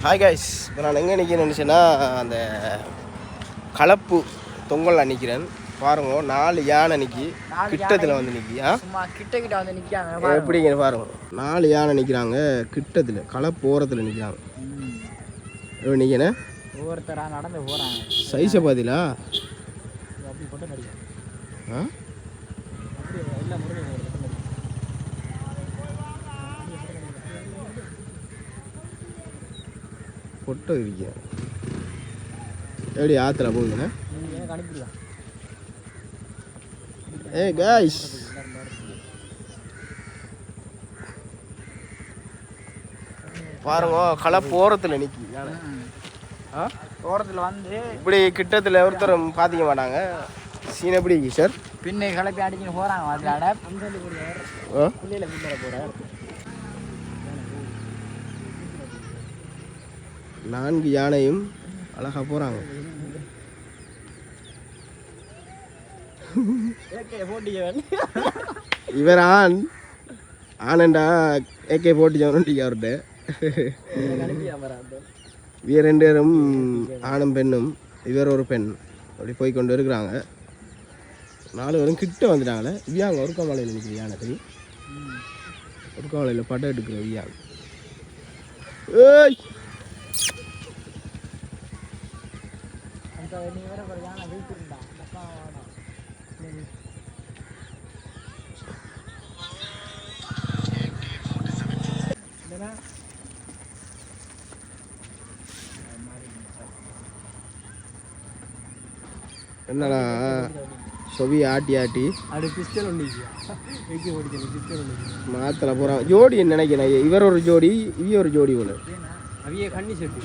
Hi guys, இப்போ நான் எங்கே நிற்கிறேன்னு சொன்னால் அந்த கலப்பு தொங்கலில் நிற்கிறேன். பாருங்க, 4 யானை நிற்கி கிட்டத்தில் வந்து நிற்கியா கிட்ட வந்து நிற்காங்க. எப்படிங்க பாருங்க, 4 யானை நிற்கிறாங்க கிட்டத்தில், கலப்பு ஓரத்தில் நிற்கிறாங்க. எப்படி நிற்கிறேன்? ஒவ்வொருத்தராக நடந்து போகிறாங்க. சைஸை பார்த்தீங்களா? அப்படி போட்டு நடிக்கும். ஆ பொட்டை இருக்க எப்படி ஆற்றுல போகுதுண்ணே? ஏய் காய்ஸ், பாருங்க, கலப்பு ஓரத்தில் நிற்கி யானை. ஓரத்தில் வந்து இப்படி கிட்டத்தில் ஒருத்தர் பார்த்திக்க மாட்டாங்க. சீன் எப்படி சார்? பின்னை கிளப்பி அடிச்சுன்னு போகிறாங்க. அதில் பிள்ளையில போகிறார். 4 யானையும் அழகா போகிறாங்க. இவர் ஆனண்டா AK-47 அவர்கிட்ட. இவர் 2 பேரும் ஆணும் பெண்ணும், இவர் ஒரு பெண். அப்படி போய் கொண்டு இருக்கிறாங்க. 4 பேரும் கிட்ட வந்துட்டாங்களே. வியாங்க ஒருக்கமலையில் நிற்கிற யானை போய் ஒருக்கமலையில் படம் எடுக்கிற வியாங்க. ஏய் என்னடா சொவி ஆட்டி ஆட்டி மாத்தல போகிறான். ஜோடி நினைக்கிறேன், இவர் ஒரு ஜோடி, இவ ஒரு ஜோடி போல. கண்ணி செட்டு